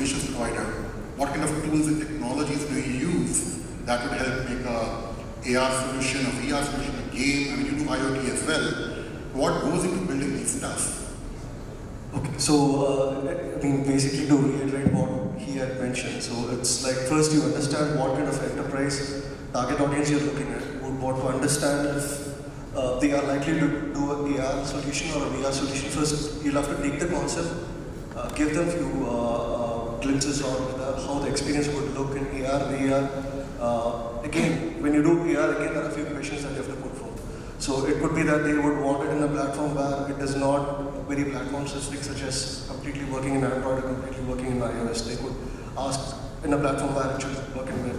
solutions provider, what kind of tools and technologies do you use that would help make a AR solution, a VR solution, a game? I mean, you do IoT as well. What goes into building these stuff? Okay, so I mean, basically to reiterate what he had mentioned, so it's like first you understand what kind of enterprise target audience you're looking at. You would want to understand if they are likely to do a AR solution or a VR solution. First, you'll have to take the concept, give them a few glimpses on how the experience would look in AR, VR. Again, when you do AR, again, there are a few questions that you have to put forth. So it could be that they would want it in a platform where it is not very platform specific, such as completely working in Android or completely working in iOS. They could ask in a platform where it should work in web.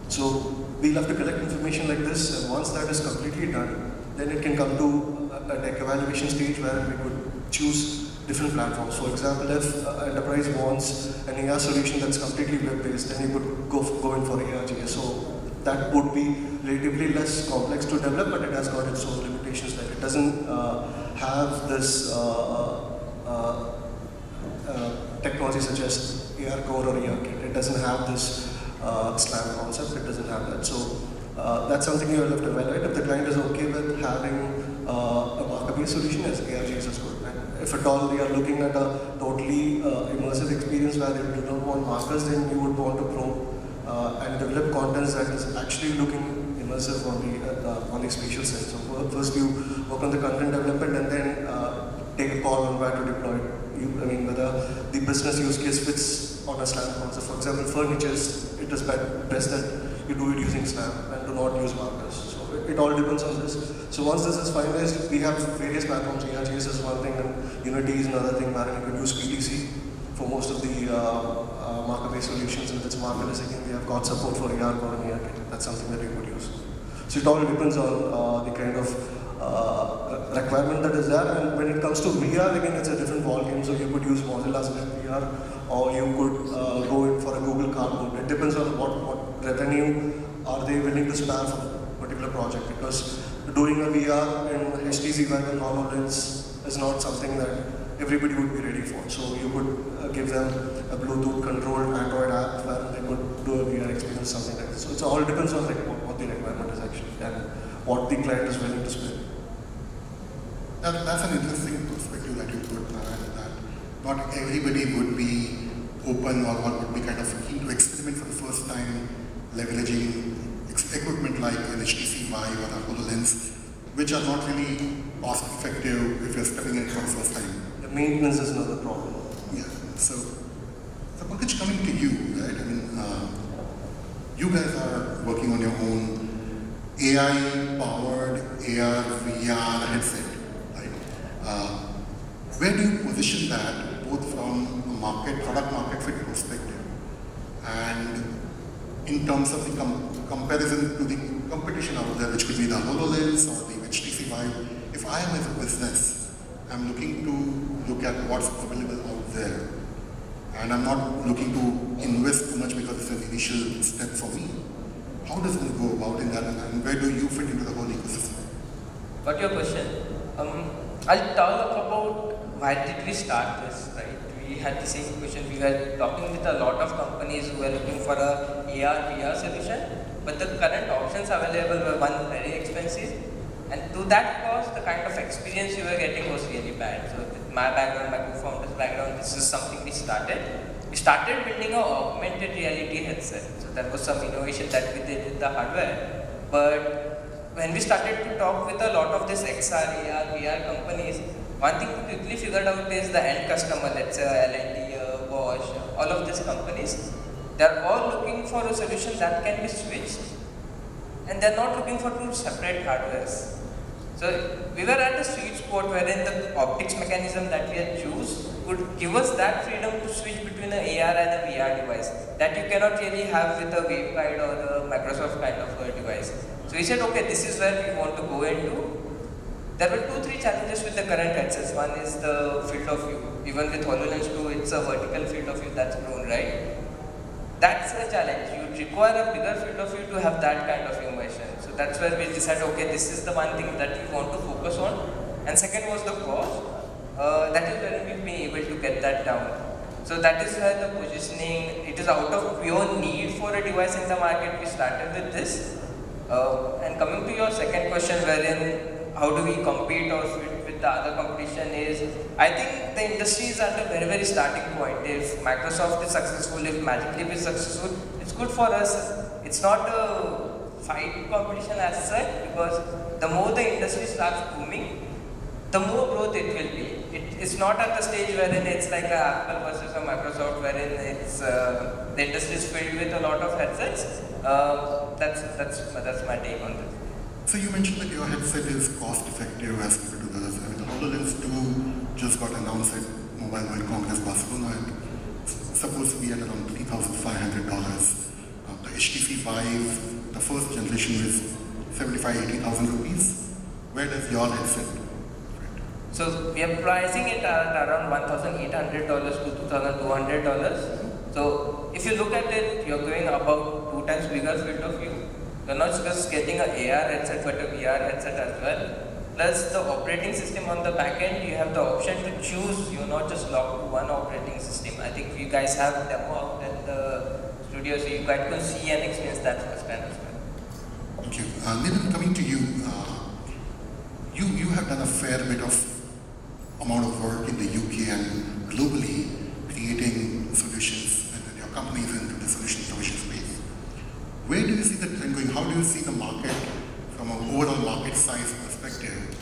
So we'll have to collect information like this, and once that is completely done, then it can come to a tech evaluation stage where we could choose different platforms. For example, if enterprise wants an AR solution that's completely web-based, then you could go in for ARGS. So that would be relatively less complex to develop, but it has got its own limitations. Like it doesn't have this technology such as AR Core or AR Kit. It doesn't have this SLAM concept. It doesn't have that. So that's something you will have to evaluate. If the client is okay with having a marker-based solution, as ARGS is good. And if at all they are looking at a totally immersive experience where you don't want markers, then you would want to probe and develop contents that is actually looking immersive on the spatial sense. So first you work on the content development and then take a call on where to deploy it. I mean, whether the business use case fits on a SLAM concept. For example, furnitures, it is best that you do it using SLAM and do not use markers. So it all depends on this. So once this is finalized, we have various platforms. ARGS is one thing, and Unity is another thing where you can use PTC for most of the marker-based solutions. And if it's markerless, again, we have got support for AR Core and AR Kit. That's something that you could use. So it all depends on the kind of requirement that is there. And when it comes to VR, again, it's a different ballgame. So you could use Mozilla's VR, or you could go in for a Google Cardboard. It depends on what revenue are they willing to spare for a particular project. Because doing a VR in HTC Vive and HoloLens is not something that everybody would be ready for. So you could give them a Bluetooth controlled Android app where they could do a VR experience, something like that. So it all depends on what the requirement is actually and what the client is willing to spend. That's an interesting perspective that you put, that not everybody would be open or would be kind of keen to experiment for the first time, leveraging equipment like an HTC Vive or a HoloLens, which are not really cost effective if you're stepping in for the first time. The maintenance is another problem. Yeah. So Pankaj, coming to you, right? I mean, you guys are working on your own AI-powered AR, VR headset, right? Where do you position that, both from a product market fit perspective, and in terms of the comparison to the competition out there, which could be the HoloLens or the HTC Vive? If I am as a business, I'm looking to look at what's available out there, and I'm not looking to invest too much because it's an initial step for me. How does one go about in that, and where do you fit into the whole ecosystem? Got your question. I'll talk about why did we start this, right? We had the same question. We were talking with a lot of companies who were looking for a AR, VR solution, but the current options available were one, very expensive, and to that cost, the kind of experience you were getting was really bad. So with my background, my co-founder's background, this is something we started. We started building an augmented reality headset. So there was some innovation that we did with the hardware. But when we started to talk with a lot of these XR, AR, VR companies, one thing we quickly figured out is the end customer, let's say L&T, Bosch, all of these companies, they're all looking for a solution that can be switched, and they're not looking for two separate hardwares. So we were at a sweet spot wherein the optics mechanism that we had choose would give us that freedom to switch between an AR and a VR device that you cannot really have with a waveguide or the Microsoft kind of a device. So we said, okay, this is where we want to go into. There were 2-3 challenges with the current headsets. One is the field of view. Even with HoloLens 2, it's a vertical field of view that's grown, right? That's a challenge. You require a bigger field of view to have that kind of immersion. So that's where we decided, okay, this is the one thing that we want to focus on. And second was the cost. That is where we've been able to get that down. So that is where the positioning, it is out of pure need for a device in the market, we started with this. And coming to your second question, wherein how do we compete or fit with the other competition is, I think the industry is at a very, very starting point. If Microsoft is successful, if Magic Leap is successful, it's good for us. It's not a fight competition as such, because the more the industry starts booming, the more growth it will be. It's not at the stage wherein it's like a Apple versus a Microsoft, wherein it's the industry is filled with a lot of headsets. That's my take on this. So you mentioned that your headset is cost effective as compared to the others. I mean, the HoloLens 2 just got announced at Mobile World Congress Barcelona, and supposed to be at around $3,500. The HTC Vive, the first generation, is 75,000-80,000 rupees. Where does your headset? So we are pricing it at around $1,800 to $2,200. So if you look at it, you're going about 2 times bigger field of view. You're not just getting an AR headset but a VR headset as well. Plus the operating system on the back end, you have the option to choose. You're not just locked to one operating system. I think you guys have a demo out at the studio, so you guys can see and experience that firsthand as well. Thank you. Neel, coming to you, you have done a fair bit of amount of work in the UK and globally creating solutions, and your company is into the solution provision space. Where do you see the trend going? How do you see the market from an overall market size perspective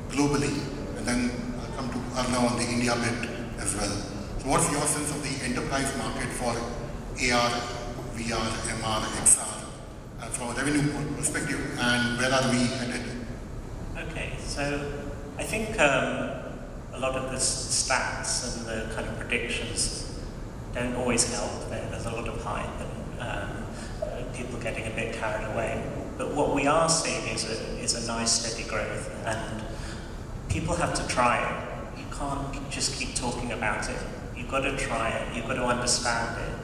globally? And then I'll come to Arnav on the India bit as well. So what's your sense of the enterprise market for AR, VR, MR, XR from a revenue perspective, and where are we headed? Okay, so I think a lot of the stats and the kind of predictions don't always help. There's a lot of hype and people getting a bit carried away. But what we are seeing is a nice steady growth, and people have to try it. You can't just keep talking about it. You've got to try it. You've got to understand it.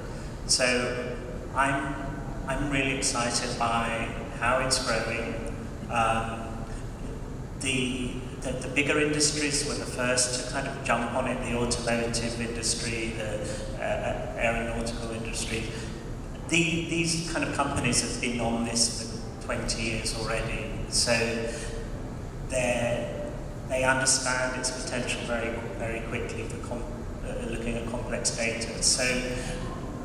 So I'm really excited by how it's growing. The bigger industries were the first to kind of jump on it, the automotive industry, the aeronautical industry. These kind of companies have been on this for 20 years already, so they understand its potential very, very quickly for looking at complex data. So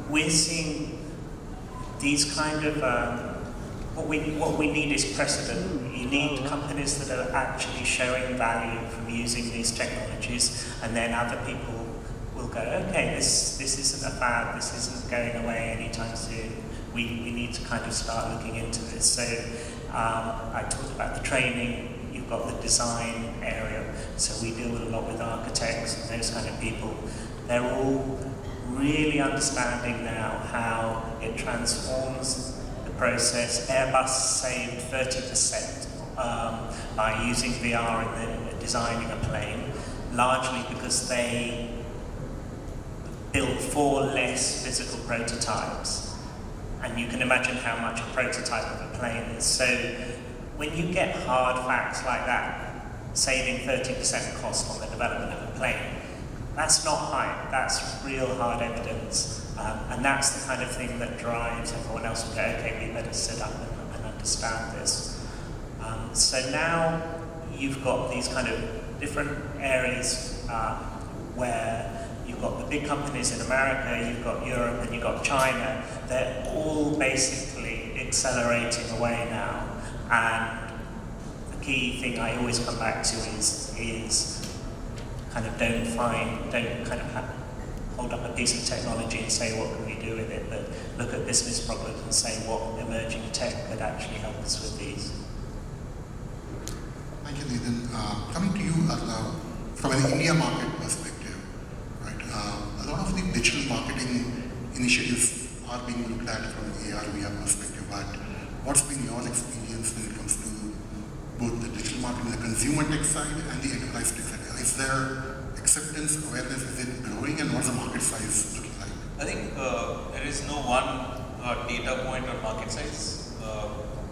we're seeing these kind of what we need is precedent. You need companies that are actually showing value from using these technologies, and then other people will go, okay, this isn't a fad, this isn't going away anytime soon. We need to kind of start looking into this. So I talked about the training, you've got the design area, so we deal a lot with architects and those kind of people. They're all really understanding now how it transforms process. Airbus saved 30% by using VR in designing a plane, largely because they built 4 less physical prototypes. And you can imagine how much a prototype of a plane is. So when you get hard facts like that, saving 30% cost on the development of a plane, that's not hype, that's real hard evidence. And that's the kind of thing that drives everyone else to go, okay, we better sit up and understand this. So now you've got these kind of different areas where you've got the big companies in America, you've got Europe, and you've got China. They're all basically accelerating away now. And the key thing I always come back to is kind of don't hold up a piece of technology and say what can we do with it, but look at business problems and say what emerging tech could actually help us with these. Thank you, Nathan. Coming to you, Arnav, from an India market perspective, right? A lot of the digital marketing initiatives are being looked at from an AR/VR perspective, but what's been your experience when it comes to both the digital marketing, the consumer tech side, and the enterprise tech side? Is there acceptance, awareness, is it growing, and what's the market size looking like? I think there is no one data point on market size.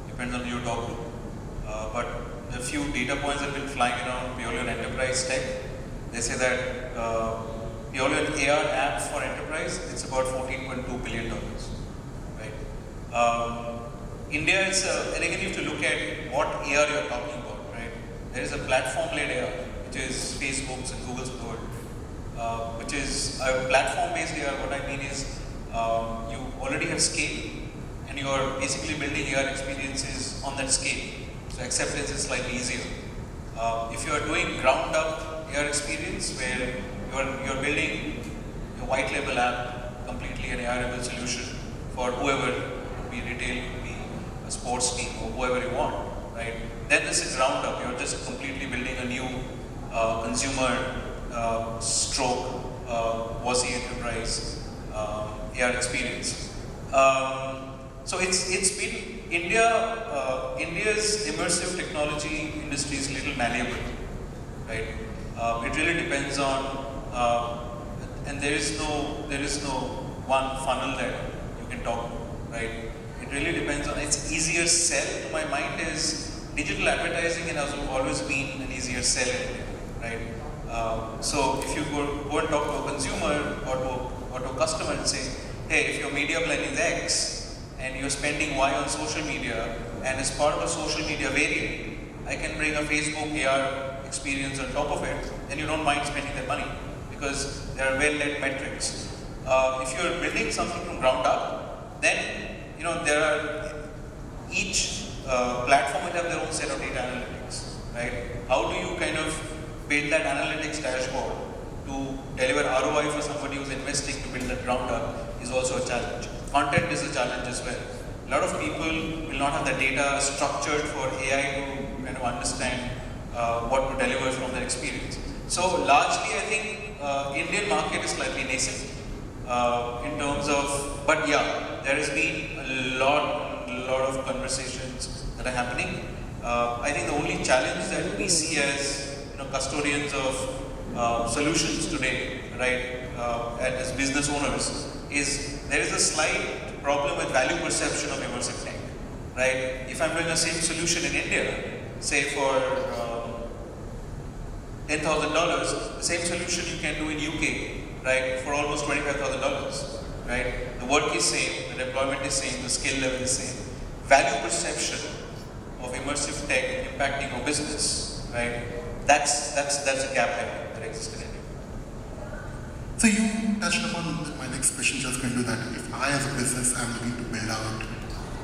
Depends on who you talk to. But a few data points have been flying around purely on enterprise tech. They say that purely an AR app for enterprise, it's about $14.2 billion, right? India is, and again you have to look at what AR you're talking about, right? There is a platform-led AR, which is Facebook's and Google's of the world, which is a platform-based AR. What I mean is, you already have scale, and you are basically building AR experiences on that scale. So acceptance is slightly easier. If you are doing ground-up AR experience, where you're building a white label app, completely an AR-able solution for whoever, be retail, be a sports team, or whoever you want, right? Then this is ground up. You're just completely building a new consumer stroke WASI enterprise AR experience. So it's been India's immersive technology industry is a little malleable, right? It really depends on, and there is no one funnel that you can talk to, right? It really depends on. It's easier sell to my mind is digital advertising, and has always been an easier sell in India, right? So if you go and talk to a consumer or to a customer and say, hey, if your media plan is X and you're spending Y on social media, and as part of a social media variant, I can bring a Facebook AR experience on top of it, then you don't mind spending that money because there are well-led metrics. If you're building something from ground up, then there are each platform will have their own set of data analytics, right? How do you kind of build that analytics dashboard to deliver ROI for somebody who's investing to build that ground up is also a challenge. Content is a challenge as well. A lot of people will not have the data structured for AI to kind of understand what to deliver from their experience. So largely, I think Indian market is slightly nascent in terms of, but yeah, there has been a lot of conversations that are happening. I think the only challenge that we see as custodians of solutions today, right, as business owners, is there is a slight problem with value perception of immersive tech, right? If I'm doing the same solution in India, say for $10,000, the same solution you can do in UK, right, for almost $25,000, right? The work is same, the deployment is same, the skill level is same. Value perception of immersive tech impacting your business, right? That's a gap that exists in India. So you touched upon my next question, just going to that. If I as a business am looking to build out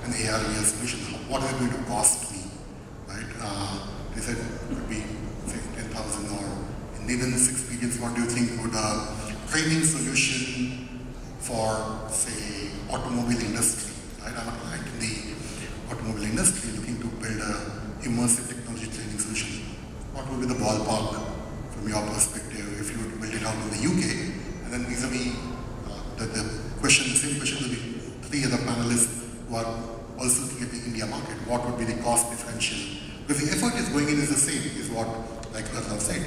an AR/VR solution, what is it going to cost me, right? They said it could be say 10,000, or in Nathan's experience, what do you think would a training solution for say automobile industry, right? I'm a client in the automobile industry looking to build a immersive technology training solution. What would be the ballpark from your perspective if you would build it out in the UK? And then vis-a-vis the same question will be three other panelists who are also looking at the India market. What would be the cost differential? Because the effort is going in is the same, is what like Arnav said.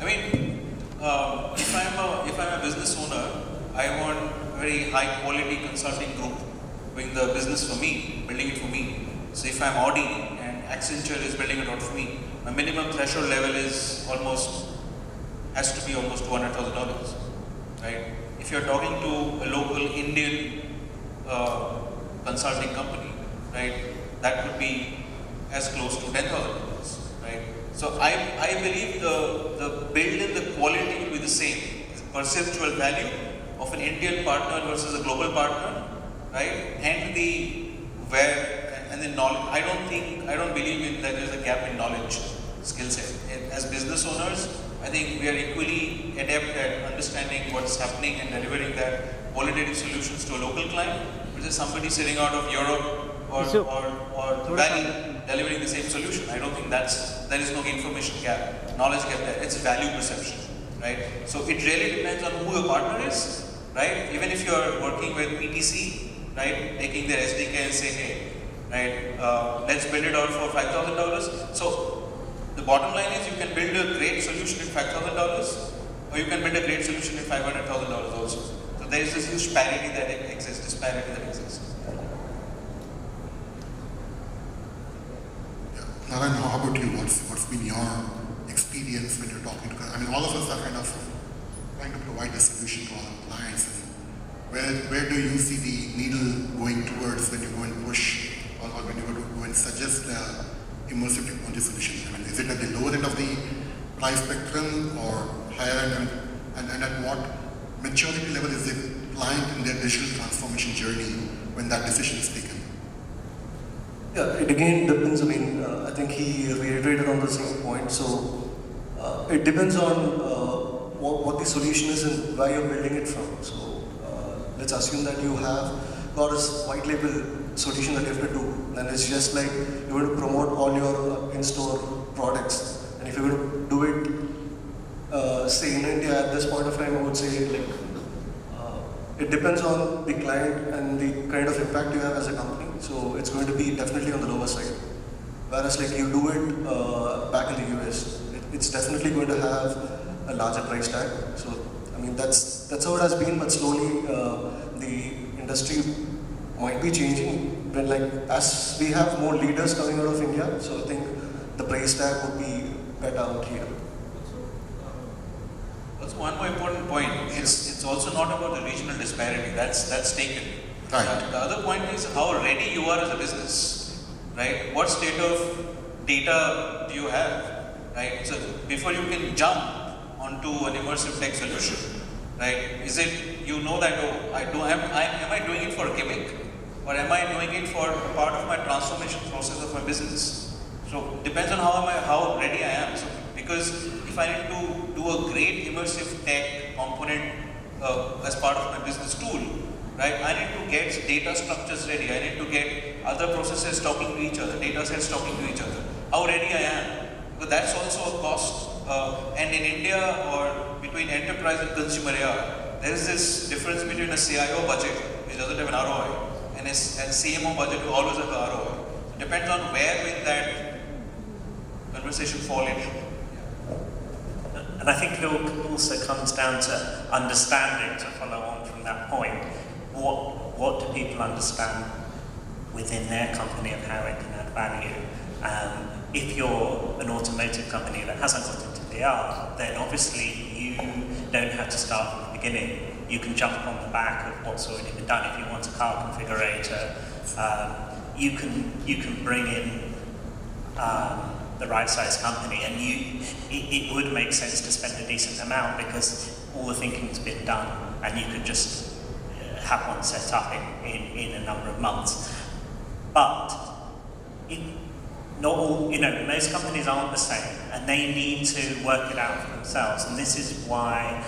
I mean, if I'm a business owner, I want a very high quality consulting group doing the business for me, building it for me. So if I'm Audi and Accenture is building it out for me, my minimum threshold level is has to be almost $200,000, right? If you're talking to a local Indian consulting company, right, that would be as close to $10,000, right? So I believe the build and the quality will be the same. Perceptual value of an Indian partner versus a global partner, right? And the knowledge. I don't believe in that there's a gap in knowledge, skill set. As business owners, I think we are equally adept at understanding what's happening and delivering that qualitative solutions to a local client, versus somebody sitting out of Europe or Valley delivering the same solution. I don't think there is no information gap, knowledge gap there. It's value perception, right? So it really depends on who your partner is, right? Even if you are working with PTC, right, taking their SDK and say, hey, right, let's build it out for $5,000. So the bottom line is you can build a great solution at $5,000, or you can build a great solution at $500,000 also. So there is this huge disparity that exists. Yeah. Narayan, how about you? What's been your experience when you're talking to? I mean, all of us are kind of trying to provide a solution to our clients. And where do you see the needle going towards when you go and push or when you go and suggest immersive technology solutions? I mean, is it at the lower end of the price spectrum or higher end? And at what maturity level is the client in their digital transformation journey when that decision is taken? Yeah, it again depends. I mean, I think he reiterated on the same point. So it depends on what the solution is and where you're building it from. So let's assume that you have got a white label solution that you have to do. Then it's just like you want to promote all your in-store products. And if you're going to do it, say in India at this point of time, I would say like it depends on the client and the kind of impact you have as a company. So it's going to be definitely on the lower side. Whereas like you do it back in the US, it's definitely going to have a larger price tag. So I mean that's how it has been, but slowly the industry might be changing. When like as we have more leaders coming out of India, so I think the price tag would be better out here. Also, one more important point, it's also not about the regional disparity, that's taken. Right. The other point is how ready you are as a business, right? What state of data do you have, right? So before you can jump onto an immersive tech solution, right? Is it, you know that, oh, am I doing it for a gimmick? Or am I doing it for part of my transformation process of my business? So depends on how ready I am. So because if I need to do a great immersive tech component as part of my business tool, right? I need to get data structures ready. I need to get other processes talking to each other, data sets talking to each other. How ready I am? Because that's also a cost. And in India or between enterprise and consumer AR, there is this difference between a CIO budget, which doesn't have an ROI, and CMO budget who always have the ROI. It depends on where in that conversation fall in. And I think it also comes down to understanding, to follow on from that point. What do people understand within their company of how it can add value? If you're an automotive company that hasn't got into VR, then obviously you don't have to start from the beginning. You can jump on the back of what's already been done. If you want a car configurator, you can bring in the right size company, and it would make sense to spend a decent amount because all the thinking's been done, and you could just have one set up in a number of months. But not all, most companies aren't the same, and they need to work it out for themselves. And this is why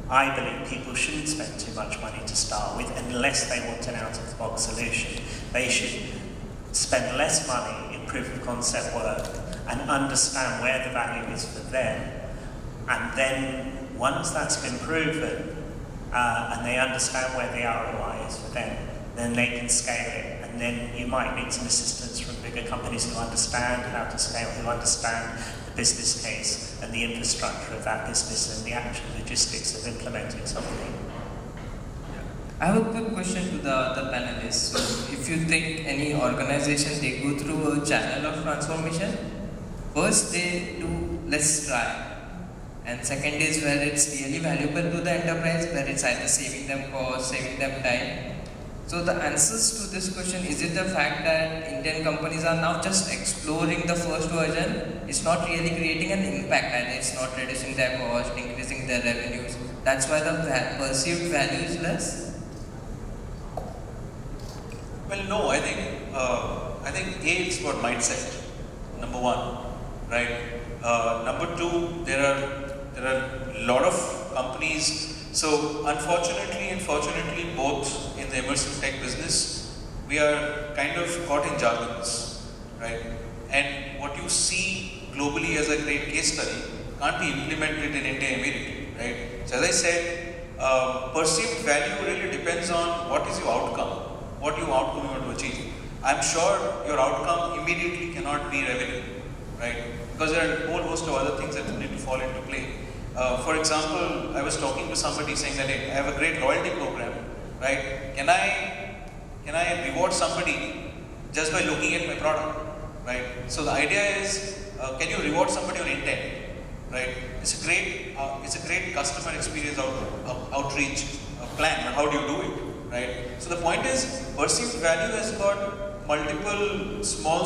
I believe people shouldn't spend too much money to start with unless they want an out-of-the-box solution. They should spend less money in proof of concept work and understand where the value is for them. And then once that's been proven and they understand where the ROI is for them, then they can scale it. And then you might need some assistance from bigger companies who understand how to scale, who understand the business case and the infrastructure of that business and the actual logistics of implementing something. I have a quick question to the other panelists. So if you think any organization, they go through a channel of transformation, first they do let's try. And second is where it's really valuable to the enterprise, where it's either saving them cost, saving them time. So the answers to this question, is it the fact that Indian companies are now just exploring the first version? It's not really creating an impact, and it's not reducing their cost, increasing their revenues. That's why the perceived value is less? Well, no, I think A, it's about mindset, number one, right? Number two, there are a lot of companies. So unfortunately and fortunately, both in the immersive tech business, we are kind of caught in jargons, right? And what you see globally as a great case study can't be implemented in India immediately, right? So as I said, perceived value really depends on what is your outcome, what outcome you want to achieve. I'm sure your outcome immediately cannot be revenue, right? Because there are a whole host of other things that need to fall into play. For example, I was talking to somebody saying that, hey, I have a great loyalty program, right? Can I reward somebody just by looking at my product, right? So the idea is, can you reward somebody on intent, right? It's a great customer experience outreach plan, but how do you do it, right? So the point is, perceived value has got multiple small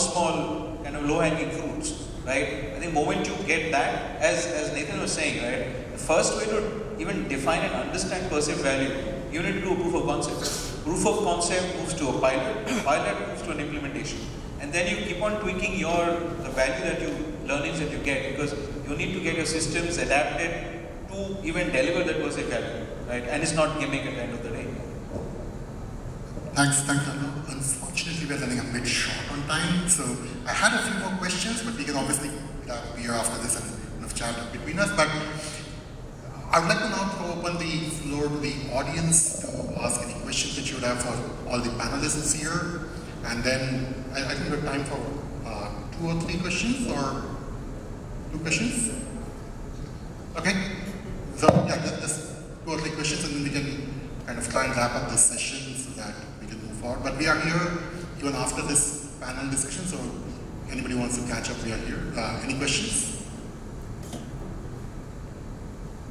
kind of low-hanging fruits, right? I think the moment you get that, as Nathan was saying, right, the first way to even define and understand perceived value, you need to do a proof of concept. Proof of concept moves to a pilot moves to an implementation. And then you keep on tweaking the value that learnings that you get, because you need to get your systems adapted to even deliver that perceived value, right? And it's not gimmick at the end of the day. Thanks, Arnav. Unfortunately, we're running a bit short on time, so I had a few more questions, but we can obviously be here after this and kind of chat between us. But I would like to now throw open the floor to the audience to ask any questions that you would have for all the panelists here. And then I think we have time for 2 or 3 questions, or 2 questions. Okay. So yeah, just 2 or 3 questions, and then we can kind of try and wrap up this session so that we can move forward. But we are here even after this panel discussion, so anybody wants to catch up, we are here. Any questions?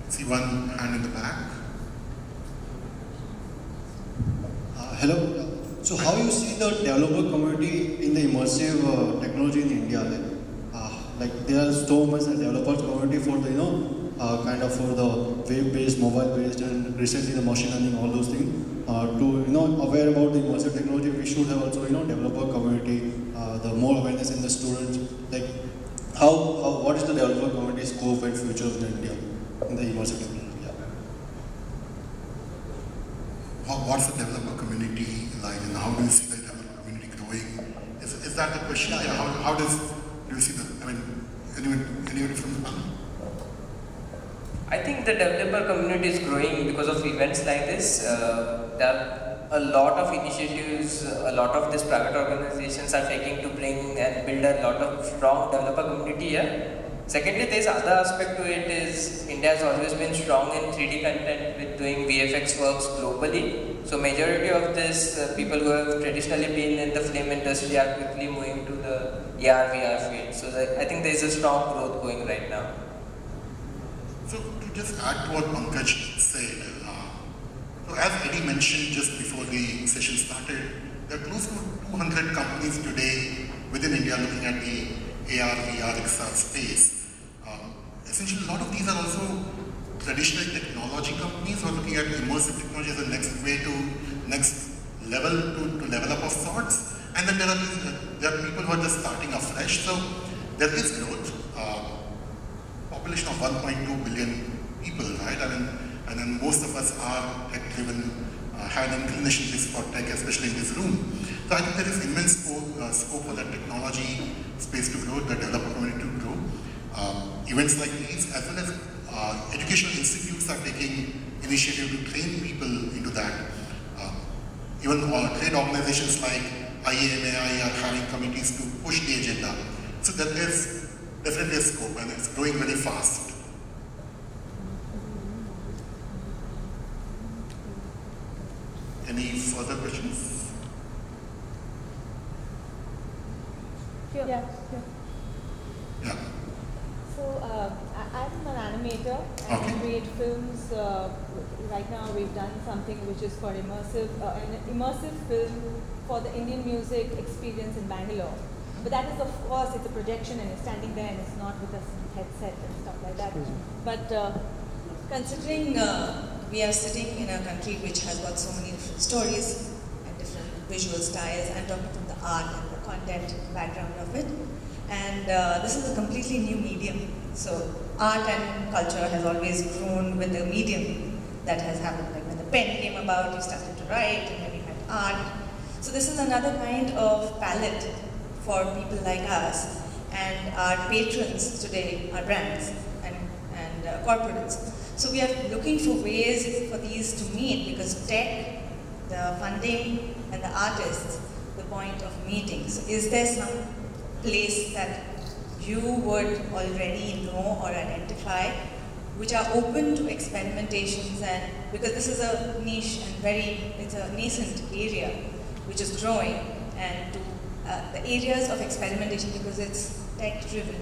I see one hand in the back. Hello. So how you see the developer community in the immersive technology in India? Like there is so much developer community for the kind of for the web-based, mobile-based, and recently the machine learning, all those things. To aware about the immersive technology, we should have also developer community, the more awareness in the students. Like what is the developer community scope and future of India in the immersive technology? What's the developer community like, and how do you see the developer community growing? Is that the question? Yeah. How do you see anybody from the panel? I think the developer community is growing because of events like this. There are a lot of initiatives, a lot of these private organizations are taking to bring and build a lot of strong developer community here. Secondly, there's other aspect to it is India has always been strong in 3D content with doing VFX works globally. So majority of this people who have traditionally been in the film industry are quickly moving to the AR VR field. So I think there's a strong growth going right now. So to just add to what Pankaj said, so as Eddie mentioned just before the session started, there are close to 200 companies today within India looking at the AR, VR, XR space. Essentially, a lot of these are also traditional technology companies who are looking at immersive technology as the next level to level up of sorts. And then there are people who are just starting afresh. So there is growth. Population of 1.2 billion people, right? And then most of us are tech-driven, have an inclination for tech, especially in this room. So I think there is immense scope for the technology space to grow, the developer community to grow. Events like these, as well as educational institutes are taking initiative to train people into that. Even trade organizations like IAMAI are having committees to push the agenda. So there is definitely a scope, and it's growing very fast. Any further questions? Sure. Yeah. Yeah. So I'm an animator and I create films. Right now we've done something which is for an immersive film for the Indian music experience in Bangalore. But that is, of course, it's a projection and you're standing there and it's not with a headset and stuff like that. But considering we are sitting in a country which has got so many different stories and different visual styles, I'm talking from the art and the content background of it. And this is a completely new medium. So art and culture has always grown with the medium that has happened. Like when the pen came about, you started to write, and then you had art. So this is another kind of palette for people like us, and our patrons today are brands and corporates. So we are looking for ways for these to meet, because tech, the funding, and the artists, the point of meeting. So is there some place that you would already know or identify which are open to experimentations, and because this is a niche and it's a nascent area which is growing, and to the areas of experimentation, because it's tech driven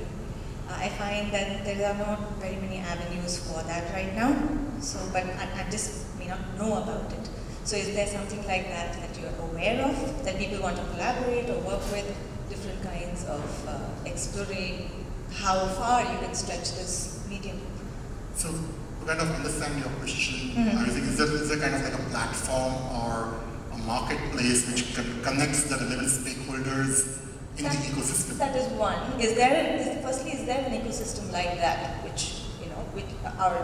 I find that there are not very many avenues for that right now. So, but I just may not know about it. So is there something like that that you're aware of, that people want to collaborate or work with different kinds of exploring how far you can stretch this medium? So to kind of understand your question, I think is there kind of like a platform or a marketplace which connects the relevant stakeholders in the ecosystem? That is one. Firstly, is there an ecosystem like that, which, you know, which are,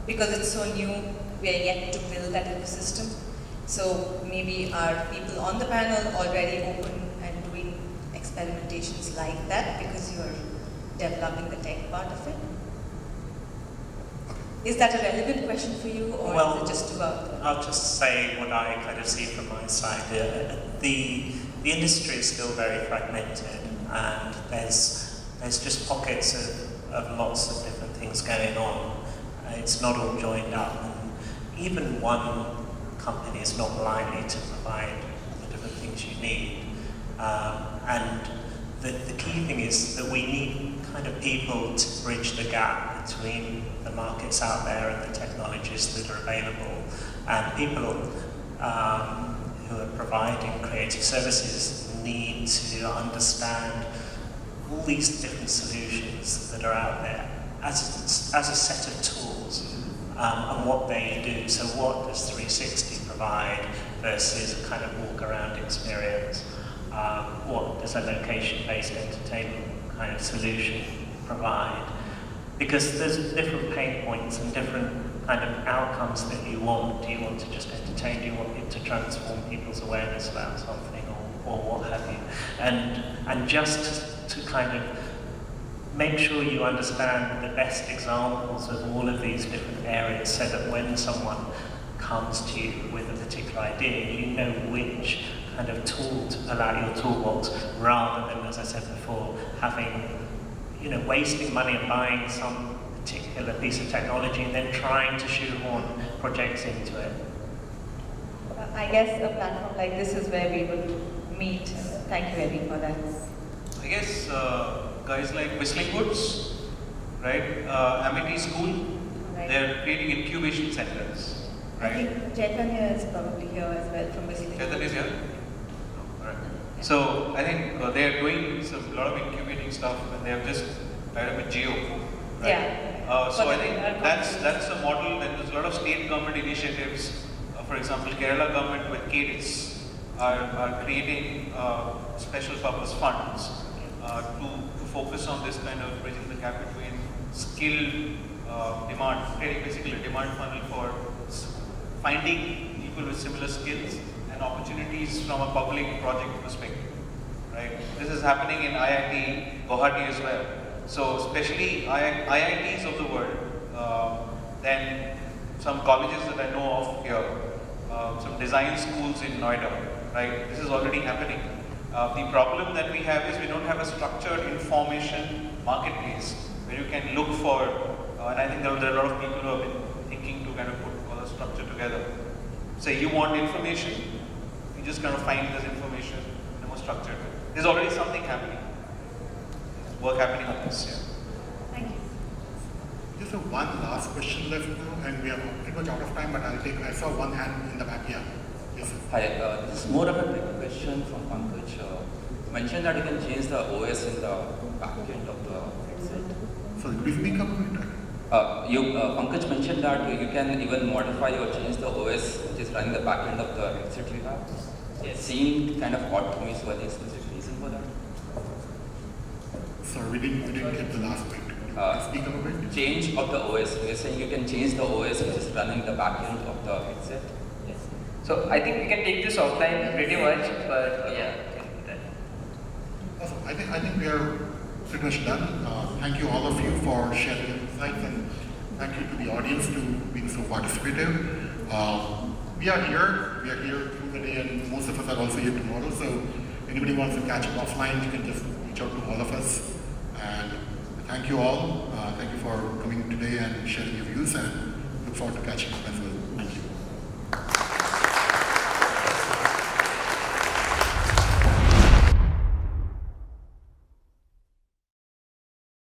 because it's so new, we are yet to build that ecosystem. So maybe are people on the panel already open and doing experimentations like that because you're developing the tech part of it? Is that a relevant question for you, or is it just about? I'll just say what I kind of see from my side. The industry is still very fragmented, and there's just pockets of lots of different things going on. It's not all joined up, and even one company is not likely to provide the different things you need. And the key thing is that we need kind of people to bridge the gap between the markets out there and the technologies that are available. And people who are providing creative services need to understand all these different solutions that are out there as a set of tools and what they do. So what does 360 provide versus a kind of walk-around experience? What does a location-based entertainment kind of solution provide? Because there's different pain points and different kind of outcomes that you want. Do you want to just entertain? Do you want it to transform people's awareness about something, or what have you? And just to kind of make sure you understand the best examples of all of these different areas, so that when someone comes to you with a particular idea, you know which kind of tool to pull out your toolbox, rather than, as I said before, wasting money and buying some particular piece of technology and then trying to shoehorn projects into it. I guess a platform like this is where we will meet. Thank you, Eddie, for that. I guess guys like Whistling Woods, right? Amity School, Right. they're creating incubation centers, right? I think Chaitanya is probably here as well from Whistling Woods. Chaitanya is here? No, all right. So I think they're doing a lot of incubating stuff, and they have just tied up with Geo, right? Yeah. So I think that's a model. And there's a lot of state government initiatives. For example, Kerala government with Cadence are creating special purpose funds to focus on this kind of bridging the gap between skill demand, creating basically a demand funnel for finding people with similar skills and opportunities from a public project perspective, right? This is happening in IIT Guwahati as well. So especially IITs of the world, then some colleges that I know of here, some design schools in Noida, right? This is already happening. The problem that we have is we don't have a structured information marketplace where you can look for, and I think there are a lot of people who have been thinking to kind of put all the structure together. Say you want information, you just kind of find this information in a more structured way. There's already something happening. Work happening on this, yeah. Thank you. Just one last question left now, and we are pretty much out of time, but I saw one hand in the back here. Yes, sir. Hi, this is more of a big question from Pankaj. You mentioned that you can change the OS in the back end of the headset. So could you speak up a bit? Pankaj mentioned that you can even modify or change the OS which is running the back end of the headset you have. It seemed kind of odd to me, so any specific reason for that? Sorry, we didn't get the last bit. Speak up a bit. Change of the OS. You're saying you can change the OS which is running the back end of the headset? Yes. So I think we can take this offline pretty much, but yeah. Awesome. I think we are pretty much done. Thank you all of you for sharing your insights, and thank you to the audience for being so participative. We are here through the day, and most of us are also here tomorrow. So anybody wants to catch up offline, you can just reach out to all of us. And thank you all. Thank you for coming today and sharing your views, and look forward to catching up as well.